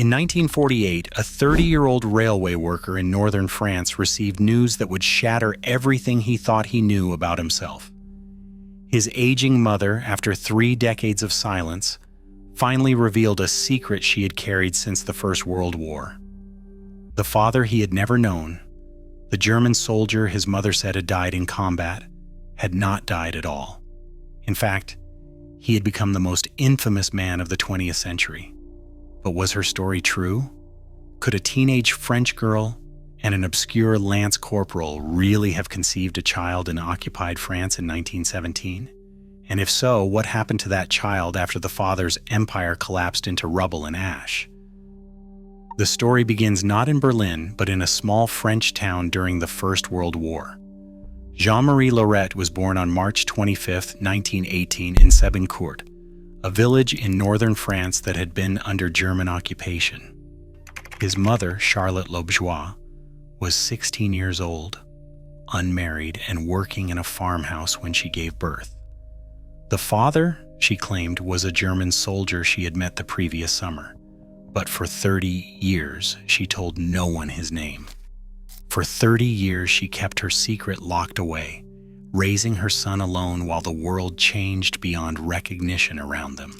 In 1948, a 30-year-old railway worker in northern France received news that would shatter everything he thought he knew about himself. His aging mother, after 3 decades of silence, finally revealed a secret she had carried since the First World War. The father he had never known, the German soldier his mother said had died in combat, had not died at all. In fact, he had become the most infamous man of the 20th century. But was her story true? Could a teenage French girl and an obscure lance corporal really have conceived a child in occupied France in 1917? And if so, what happened to that child after the father's empire collapsed into rubble and ash? The story begins not in Berlin, but in a small French town during the First World War. Jean-Marie Loret was born on March 25, 1918 in Sebincourt, a village in northern France that had been under German occupation. His mother, Charlotte Lobjois, was 16 years old, unmarried, and working in a farmhouse when she gave birth. The father, she claimed, was a German soldier she had met the previous summer, but for 30 years she told no one his name. For 30 years she kept her secret locked away, raising her son alone while the world changed beyond recognition around them.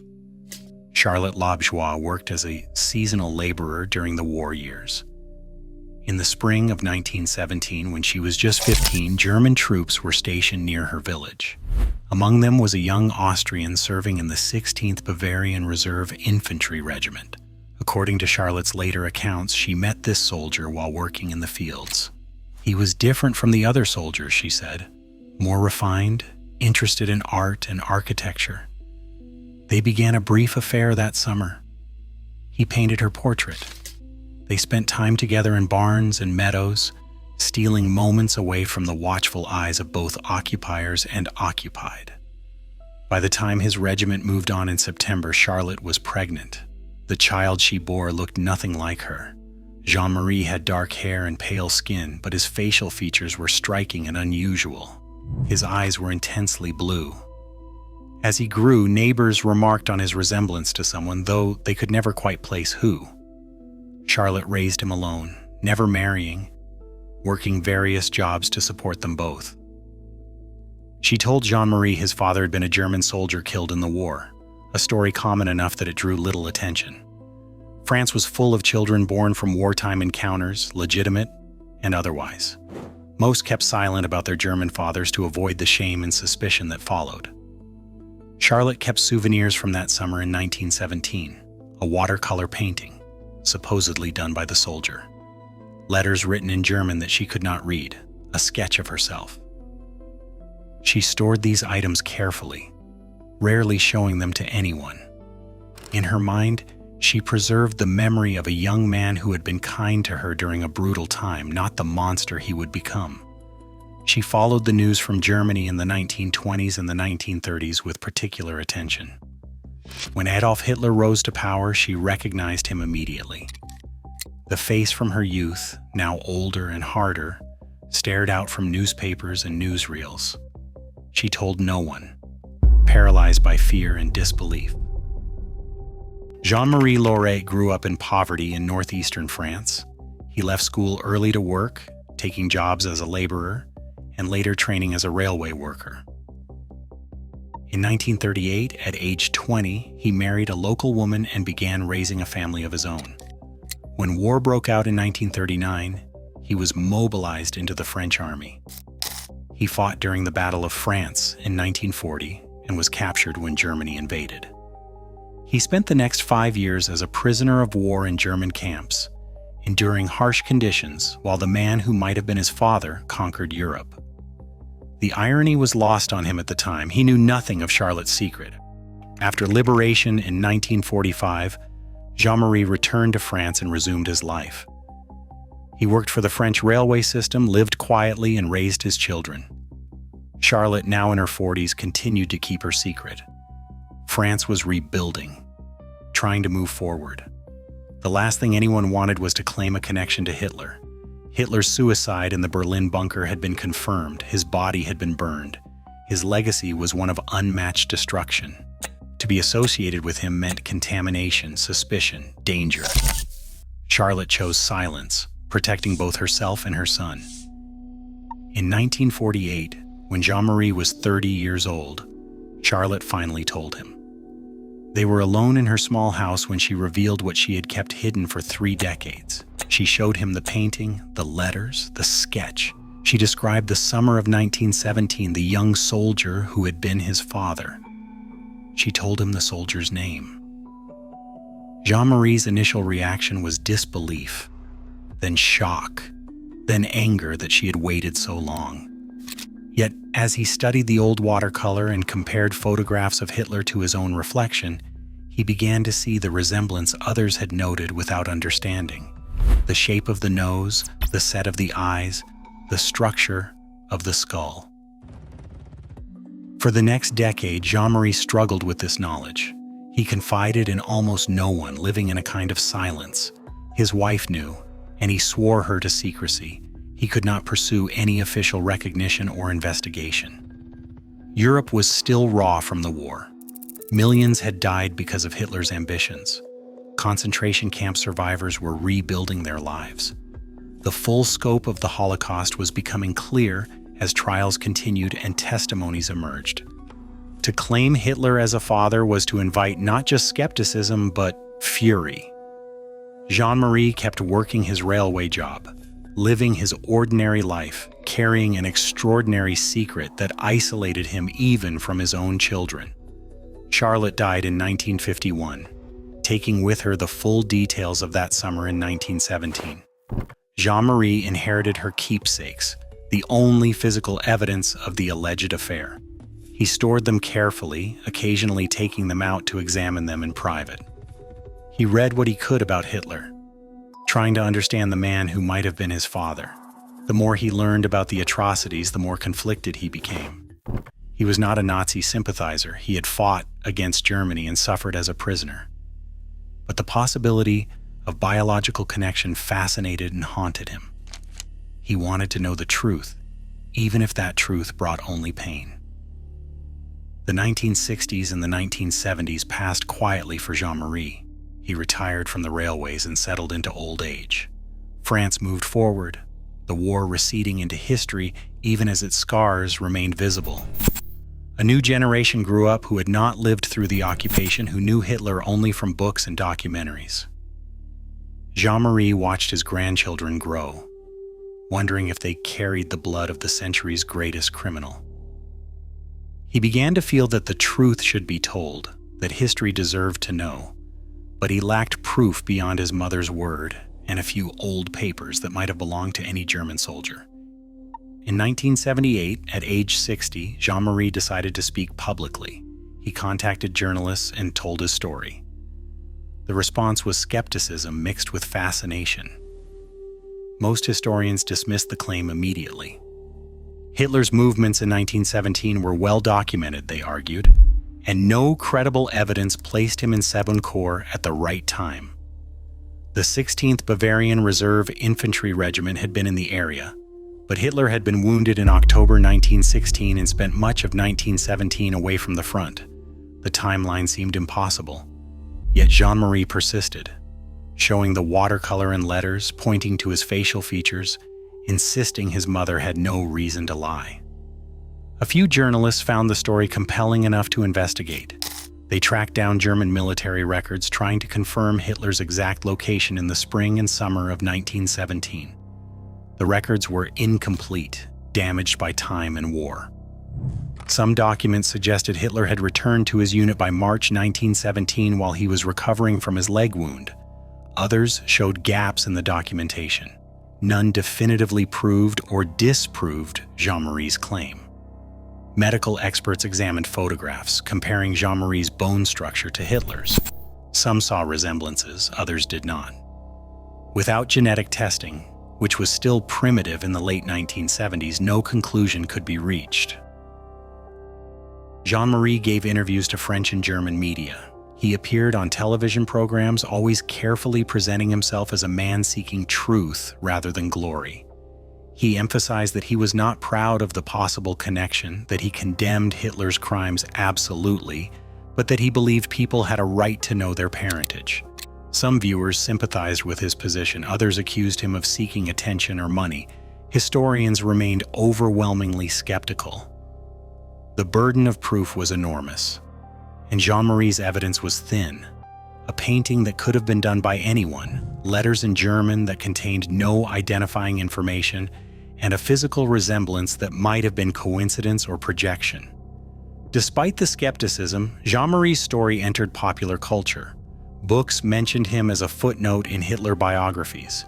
Charlotte Lobjois worked as a seasonal laborer during the war years. In the spring of 1917, when she was just 15, German troops were stationed near her village. Among them was a young Austrian serving in the 16th Bavarian Reserve Infantry Regiment. According to Charlotte's later accounts, she met this soldier while working in the fields. He was different from the other soldiers, she said. More refined, interested in art and architecture. They began a brief affair that summer. He painted her portrait. They spent time together in barns and meadows, stealing moments away from the watchful eyes of both occupiers and occupied. By the time his regiment moved on in September, Charlotte was pregnant. The child she bore looked nothing like her. Jean-Marie had dark hair and pale skin, but his facial features were striking and unusual. His eyes were intensely blue. As he grew, neighbors remarked on his resemblance to someone, though they could never quite place who. Charlotte raised him alone, never marrying, working various jobs to support them both. She told Jean-Marie his father had been a German soldier killed in the war, a story common enough that it drew little attention. France was full of children born from wartime encounters, legitimate and otherwise. Most kept silent about their German fathers to avoid the shame and suspicion that followed. Charlotte kept souvenirs from that summer in 1917, a watercolor painting, supposedly done by the soldier. Letters written in German that she could not read, a sketch of herself. She stored these items carefully, rarely showing them to anyone. In her mind, she preserved the memory of a young man who had been kind to her during a brutal time, not the monster he would become. She followed the news from Germany in the 1920s and the 1930s with particular attention. When Adolf Hitler rose to power, she recognized him immediately. The face from her youth, now older and harder, stared out from newspapers and newsreels. She told no one, paralyzed by fear and disbelief. Jean-Marie Loret grew up in poverty in northeastern France. He left school early to work, taking jobs as a laborer, and later training as a railway worker. In 1938, at age 20, he married a local woman and began raising a family of his own. When war broke out in 1939, he was mobilized into the French army. He fought during the Battle of France in 1940 and was captured when Germany invaded. He spent the next 5 years as a prisoner of war in German camps, enduring harsh conditions while the man who might have been his father conquered Europe. The irony was lost on him at the time. He knew nothing of Charlotte's secret. After liberation in 1945, Jean-Marie returned to France and resumed his life. He worked for the French railway system, lived quietly, and raised his children. Charlotte, now in her 40s, continued to keep her secret. France was rebuilding, trying to move forward. The last thing anyone wanted was to claim a connection to Hitler. Hitler's suicide in the Berlin bunker had been confirmed. His body had been burned. His legacy was one of unmatched destruction. To be associated with him meant contamination, suspicion, danger. Charlotte chose silence, protecting both herself and her son. In 1948, when Jean-Marie was 30 years old, Charlotte finally told him. They were alone in her small house when she revealed what she had kept hidden for 3 decades. She showed him the painting, the letters, the sketch. She described the summer of 1917, the young soldier who had been his father. She told him the soldier's name. Jean-Marie's initial reaction was disbelief, then shock, then anger that she had waited so long. Yet, as he studied the old watercolor and compared photographs of Hitler to his own reflection, he began to see the resemblance others had noted without understanding. The shape of the nose, the set of the eyes, the structure of the skull. For the next decade, Jean-Marie struggled with this knowledge. He confided in almost no one, living in a kind of silence. His wife knew, and he swore her to secrecy. He could not pursue any official recognition or investigation. Europe was still raw from the war. Millions had died because of Hitler's ambitions. Concentration camp survivors were rebuilding their lives. The full scope of the Holocaust was becoming clear as trials continued and testimonies emerged. To claim Hitler as a father was to invite not just skepticism, but fury. Jean-Marie kept working his railway job, living his ordinary life, carrying an extraordinary secret that isolated him even from his own children. Charlotte died in 1951, taking with her the full details of that summer in 1917. Jean-Marie inherited her keepsakes, the only physical evidence of the alleged affair. He stored them carefully, occasionally taking them out to examine them in private. He read what he could about Hitler, trying to understand the man who might have been his father. The more he learned about the atrocities, the more conflicted he became. He was not a Nazi sympathizer. He had fought against Germany and suffered as a prisoner. But the possibility of biological connection fascinated and haunted him. He wanted to know the truth, even if that truth brought only pain. The 1960s and the 1970s passed quietly for Jean-Marie. He retired from the railways and settled into old age. France moved forward, the war receding into history even as its scars remained visible. A new generation grew up who had not lived through the occupation, who knew Hitler only from books and documentaries. Jean-Marie watched his grandchildren grow, wondering if they carried the blood of the century's greatest criminal. He began to feel that the truth should be told, that history deserved to know, but he lacked proof beyond his mother's word and a few old papers that might have belonged to any German soldier. In 1978, at age 60, Jean-Marie decided to speak publicly. He contacted journalists and told his story. The response was skepticism mixed with fascination. Most historians dismissed the claim immediately. Hitler's movements in 1917 were well documented, they argued, and no credible evidence placed him in Corps at the right time. The 16th Bavarian Reserve Infantry Regiment had been in the area, but Hitler had been wounded in October 1916 and spent much of 1917 away from the front. The timeline seemed impossible, yet Jean-Marie persisted, showing the watercolor and letters, pointing to his facial features, insisting his mother had no reason to lie. A few journalists found the story compelling enough to investigate. They tracked down German military records trying to confirm Hitler's exact location in the spring and summer of 1917. The records were incomplete, damaged by time and war. Some documents suggested Hitler had returned to his unit by March 1917 while he was recovering from his leg wound. Others showed gaps in the documentation. None definitively proved or disproved Jean-Marie's claim. Medical experts examined photographs, comparing Jean-Marie's bone structure to Hitler's. Some saw resemblances, others did not. Without genetic testing, which was still primitive in the late 1970s, no conclusion could be reached. Jean-Marie gave interviews to French and German media. He appeared on television programs, always carefully presenting himself as a man seeking truth rather than glory. He emphasized that he was not proud of the possible connection, that he condemned Hitler's crimes absolutely, but that he believed people had a right to know their parentage. Some viewers sympathized with his position, others accused him of seeking attention or money. Historians remained overwhelmingly skeptical. The burden of proof was enormous, and Jean-Marie's evidence was thin. A painting that could have been done by anyone, letters in German that contained no identifying information, and a physical resemblance that might have been coincidence or projection. Despite the skepticism, Jean-Marie's story entered popular culture. Books mentioned him as a footnote in Hitler biographies.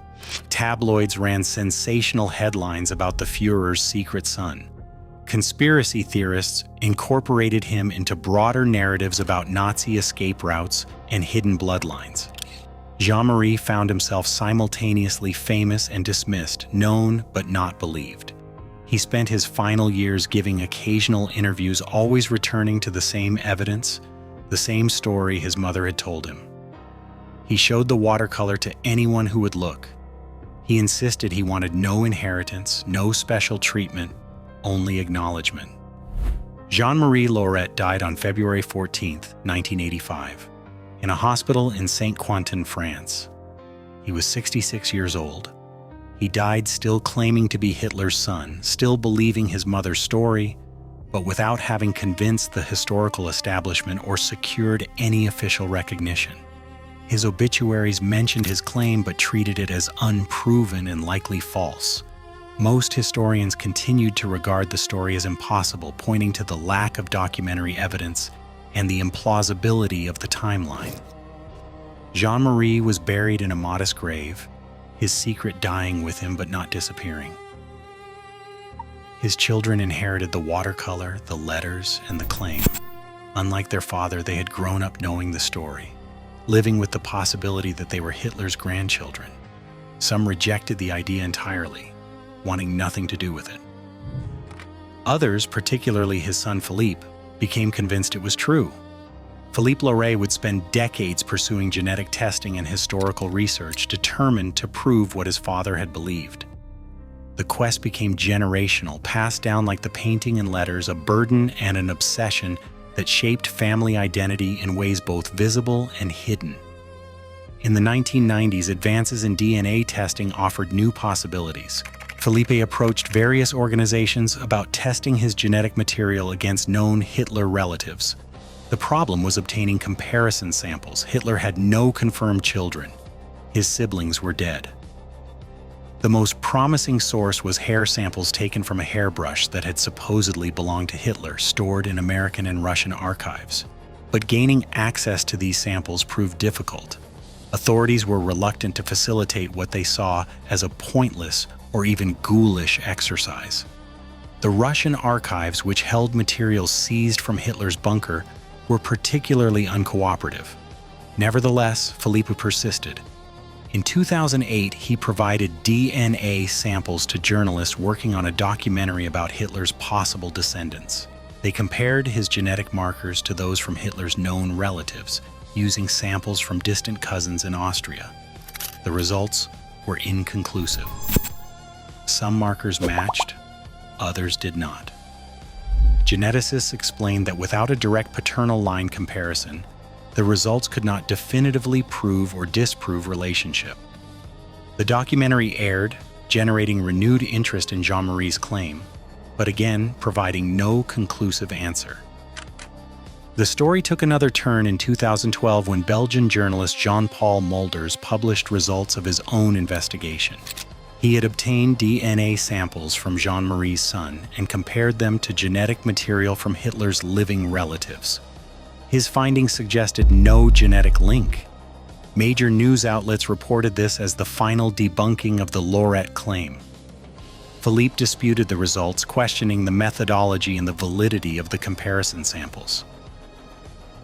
Tabloids ran sensational headlines about the Führer's secret son. Conspiracy theorists incorporated him into broader narratives about Nazi escape routes and hidden bloodlines. Jean-Marie found himself simultaneously famous and dismissed, known but not believed. He spent his final years giving occasional interviews, always returning to the same evidence, the same story his mother had told him. He showed the watercolor to anyone who would look. He insisted he wanted no inheritance, no special treatment, only acknowledgement. Jean-Marie Loret died on February 14, 1985, in a hospital in Saint-Quentin, France. He was 66 years old. He died still claiming to be Hitler's son, still believing his mother's story, but without having convinced the historical establishment or secured any official recognition. His obituaries mentioned his claim but treated it as unproven and likely false. Most historians continued to regard the story as impossible, pointing to the lack of documentary evidence and the implausibility of the timeline. Jean-Marie was buried in a modest grave, his secret dying with him but not disappearing. His children inherited the watercolor, the letters, and the claim. Unlike their father, they had grown up knowing the story, living with the possibility that they were Hitler's grandchildren. Some rejected the idea entirely, wanting nothing to do with it. Others, particularly his son Philippe, became convinced it was true. Philippe Loret would spend decades pursuing genetic testing and historical research, determined to prove what his father had believed. The quest became generational, passed down like the painting and letters, a burden and an obsession that shaped family identity in ways both visible and hidden. In the 1990s, advances in DNA testing offered new possibilities. Philippe approached various organizations about testing his genetic material against known Hitler relatives. The problem was obtaining comparison samples. Hitler had no confirmed children. His siblings were dead. The most promising source was hair samples taken from a hairbrush that had supposedly belonged to Hitler, stored in American and Russian archives. But gaining access to these samples proved difficult. Authorities were reluctant to facilitate what they saw as a pointless or even ghoulish exercise. The Russian archives, which held materials seized from Hitler's bunker, were particularly uncooperative. Nevertheless, Philippe persisted. In 2008, he provided DNA samples to journalists working on a documentary about Hitler's possible descendants. They compared his genetic markers to those from Hitler's known relatives, using samples from distant cousins in Austria. The results were inconclusive. Some markers matched, others did not. Geneticists explained that without a direct paternal line comparison, the results could not definitively prove or disprove relationship. The documentary aired, generating renewed interest in Jean-Marie's claim, but again providing no conclusive answer. The story took another turn in 2012 when Belgian journalist Jean-Paul Mulders published results of his own investigation. He had obtained DNA samples from Jean-Marie's son and compared them to genetic material from Hitler's living relatives. His findings suggested no genetic link. Major news outlets reported this as the final debunking of the Loret claim. Philippe disputed the results, questioning the methodology and the validity of the comparison samples.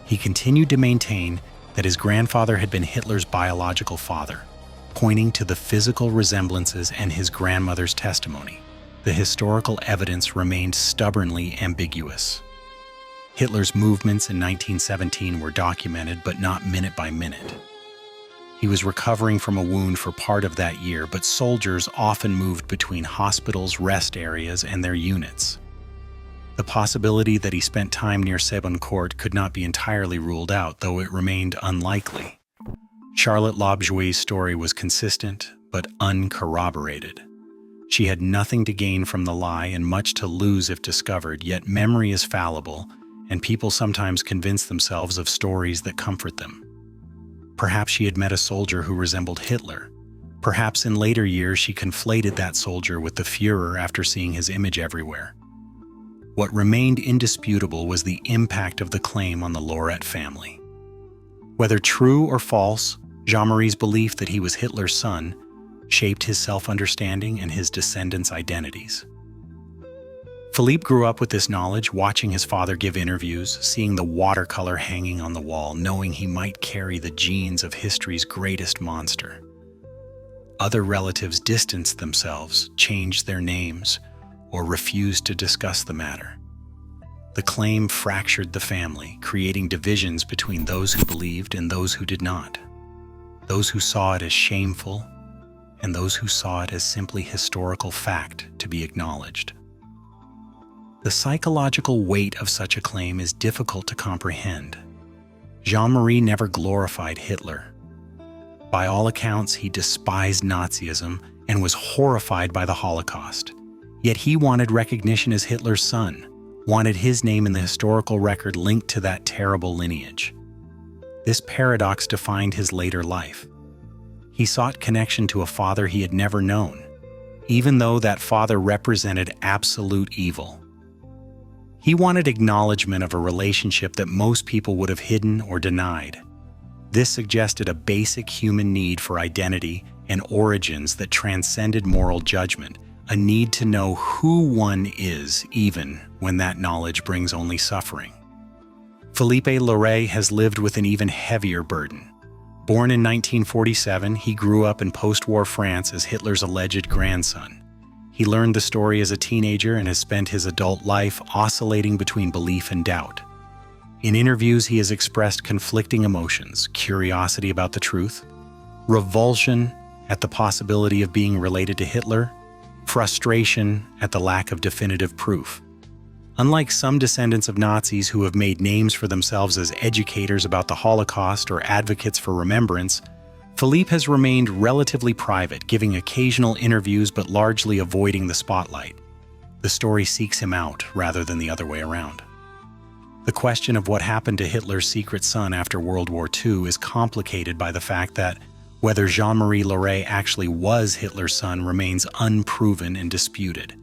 He continued to maintain that his grandfather had been Hitler's biological father, pointing to the physical resemblances and his grandmother's testimony. The historical evidence remained stubbornly ambiguous. Hitler's movements in 1917 were documented, but not minute by minute. He was recovering from a wound for part of that year, but soldiers often moved between hospitals, rest areas, and their units. The possibility that he spent time near Seboncourt could not be entirely ruled out, though it remained unlikely. Charlotte Lobjouis's story was consistent but uncorroborated. She had nothing to gain from the lie and much to lose if discovered, yet memory is fallible, and people sometimes convince themselves of stories that comfort them. Perhaps she had met a soldier who resembled Hitler. Perhaps in later years she conflated that soldier with the Führer after seeing his image everywhere. What remained indisputable was the impact of the claim on the Loret family. Whether true or false, Jean-Marie's belief that he was Hitler's son shaped his self-understanding and his descendants' identities. Philippe grew up with this knowledge, watching his father give interviews, seeing the watercolor hanging on the wall, knowing he might carry the genes of history's greatest monster. Other relatives distanced themselves, changed their names, or refused to discuss the matter. The claim fractured the family, creating divisions between those who believed and those who did not, those who saw it as shameful and those who saw it as simply historical fact to be acknowledged. The psychological weight of such a claim is difficult to comprehend. Jean-Marie never glorified Hitler. By all accounts, he despised Nazism and was horrified by the Holocaust. Yet he wanted recognition as Hitler's son, wanted his name in the historical record linked to that terrible lineage. This paradox defined his later life. He sought connection to a father he had never known, even though that father represented absolute evil. He wanted acknowledgement of a relationship that most people would have hidden or denied. This suggested a basic human need for identity and origins that transcended moral judgment, a need to know who one is even when that knowledge brings only suffering. Philippe Loret has lived with an even heavier burden. Born in 1947, he grew up in post-war France as Hitler's alleged grandson. He learned the story as a teenager and has spent his adult life oscillating between belief and doubt. In interviews, he has expressed conflicting emotions: curiosity about the truth, revulsion at the possibility of being related to Hitler, frustration at the lack of definitive proof. Unlike some descendants of Nazis who have made names for themselves as educators about the Holocaust or advocates for remembrance, Philippe has remained relatively private, giving occasional interviews but largely avoiding the spotlight. The story seeks him out rather than the other way around. The question of what happened to Hitler's secret son after World War II is complicated by the fact that whether Jean-Marie Loret actually was Hitler's son remains unproven and disputed.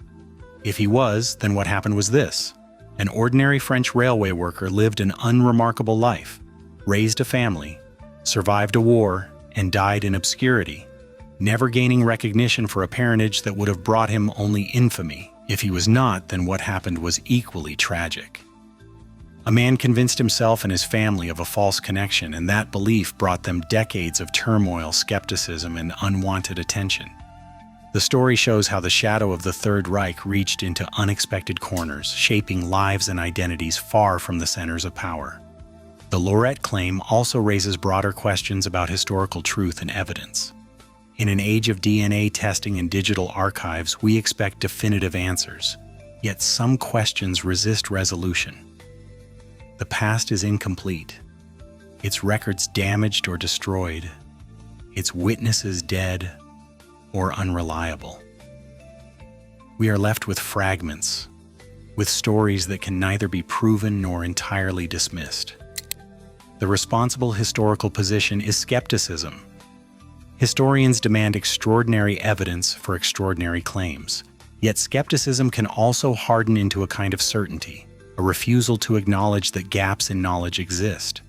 If he was, then what happened was this: an ordinary French railway worker lived an unremarkable life, raised a family, survived a war, and died in obscurity, never gaining recognition for a parentage that would have brought him only infamy. If he was not, then what happened was equally tragic. A man convinced himself and his family of a false connection, and that belief brought them decades of turmoil, skepticism, and unwanted attention. The story shows how the shadow of the Third Reich reached into unexpected corners, shaping lives and identities far from the centers of power. The Loret claim also raises broader questions about historical truth and evidence. In an age of DNA testing and digital archives, we expect definitive answers, yet some questions resist resolution. The past is incomplete, its records damaged or destroyed, its witnesses dead or unreliable. We are left with fragments, with stories that can neither be proven nor entirely dismissed. The responsible historical position is skepticism. Historians demand extraordinary evidence for extraordinary claims, yet skepticism can also harden into a kind of certainty, a refusal to acknowledge that gaps in knowledge exist.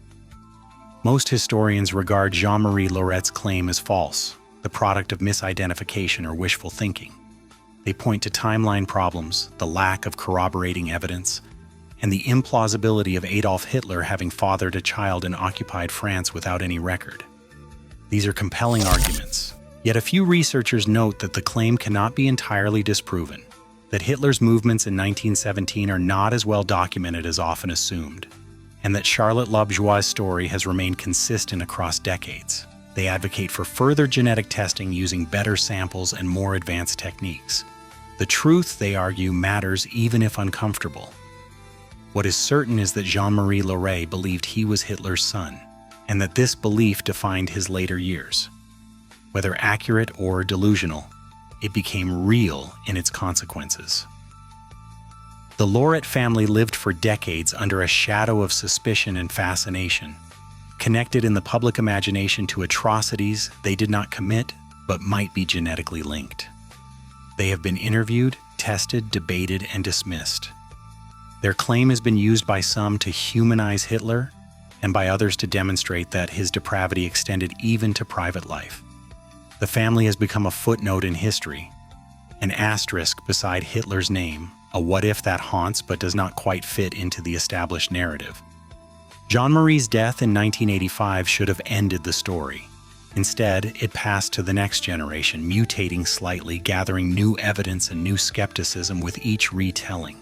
Most historians regard Jean-Marie Loret's claim as false, the product of misidentification or wishful thinking. They point to timeline problems, the lack of corroborating evidence, and the implausibility of Adolf Hitler having fathered a child in occupied France without any record. These are compelling arguments, yet a few researchers note that the claim cannot be entirely disproven, that Hitler's movements in 1917 are not as well documented as often assumed, and that Charlotte Lobjouis's story has remained consistent across decades. They advocate for further genetic testing using better samples and more advanced techniques. The truth, they argue, matters even if uncomfortable. What is certain is that Jean-Marie Loret believed he was Hitler's son, and that this belief defined his later years. Whether accurate or delusional, it became real in its consequences. The Loret family lived for decades under a shadow of suspicion and fascination, connected in the public imagination to atrocities they did not commit but might be genetically linked. They have been interviewed, tested, debated, and dismissed. Their claim has been used by some to humanize Hitler and by others to demonstrate that his depravity extended even to private life. The family has become a footnote in history, an asterisk beside Hitler's name, a what-if that haunts but does not quite fit into the established narrative. Jean-Marie's death in 1985 should have ended the story. Instead, it passed to the next generation, mutating slightly, gathering new evidence and new skepticism with each retelling.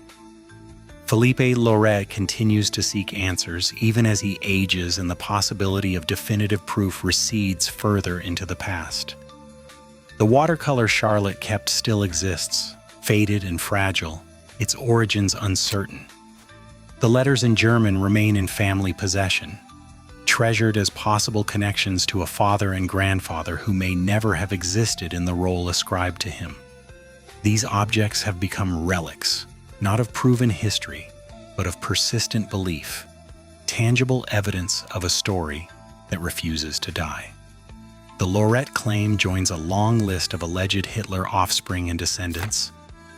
Philippe Loret continues to seek answers even as he ages and the possibility of definitive proof recedes further into the past. The watercolor Charlotte kept still exists, faded and fragile, its origins uncertain. The letters in German remain in family possession, treasured as possible connections to a father and grandfather who may never have existed in the role ascribed to him. These objects have become relics, not of proven history, but of persistent belief, tangible evidence of a story that refuses to die. The Loret claim joins a long list of alleged Hitler offspring and descendants,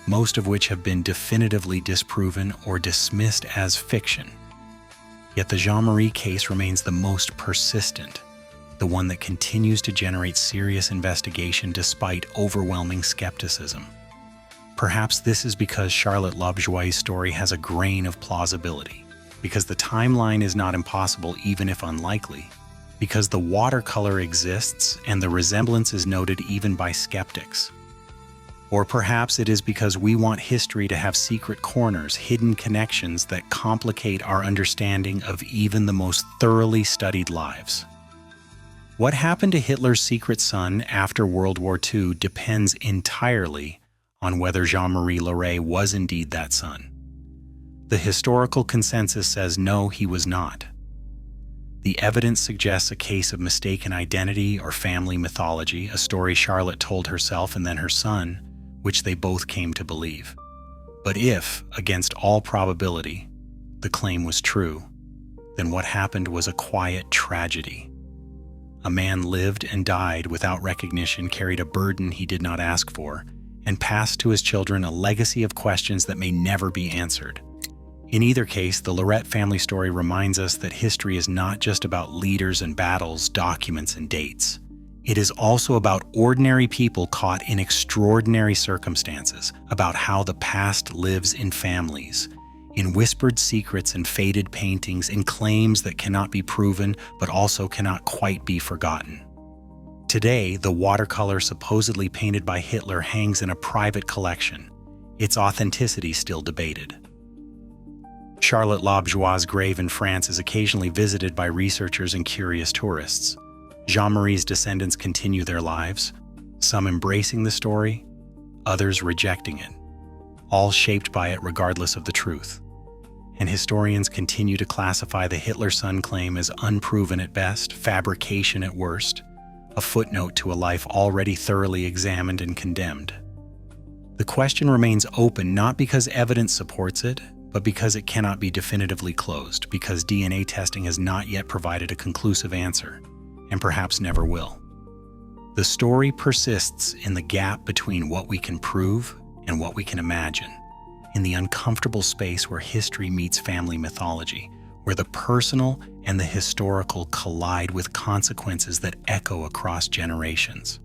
most of which have been definitively disproven or dismissed as fiction. Yet the Jean-Marie case remains the most persistent, the one that continues to generate serious investigation despite overwhelming skepticism. Perhaps this is because Charlotte Lobjoie's story has a grain of plausibility, because the timeline is not impossible even if unlikely, because the watercolor exists and the resemblance is noted even by skeptics. Or perhaps it is because we want history to have secret corners, hidden connections that complicate our understanding of even the most thoroughly studied lives. What happened to Hitler's secret son after World War II depends entirely on whether Jean-Marie Loret was indeed that son. The historical consensus says no, he was not. The evidence suggests a case of mistaken identity or family mythology, a story Charlotte told herself and then her son, which they both came to believe. But if, against all probability, the claim was true, then what happened was a quiet tragedy. A man lived and died without recognition, carried a burden he did not ask for, and passed to his children a legacy of questions that may never be answered. In either case, the Loret family story reminds us that history is not just about leaders and battles, documents and dates. It is also about ordinary people caught in extraordinary circumstances, about how the past lives in families, in whispered secrets and faded paintings, in claims that cannot be proven but also cannot quite be forgotten. Today, the watercolor supposedly painted by Hitler hangs in a private collection, its authenticity still debated. Charlotte Lobjoie's grave in France is occasionally visited by researchers and curious tourists. Jean-Marie's descendants continue their lives, some embracing the story, others rejecting it, all shaped by it regardless of the truth. And historians continue to classify the Hitler son claim as unproven at best, fabrication at worst, a footnote to a life already thoroughly examined and condemned. The question remains open not because evidence supports it, but because it cannot be definitively closed, because DNA testing has not yet provided a conclusive answer, and perhaps never will. The story persists in the gap between what we can prove and what we can imagine, in the uncomfortable space where history meets family mythology, where the personal and the historical collide with consequences that echo across generations.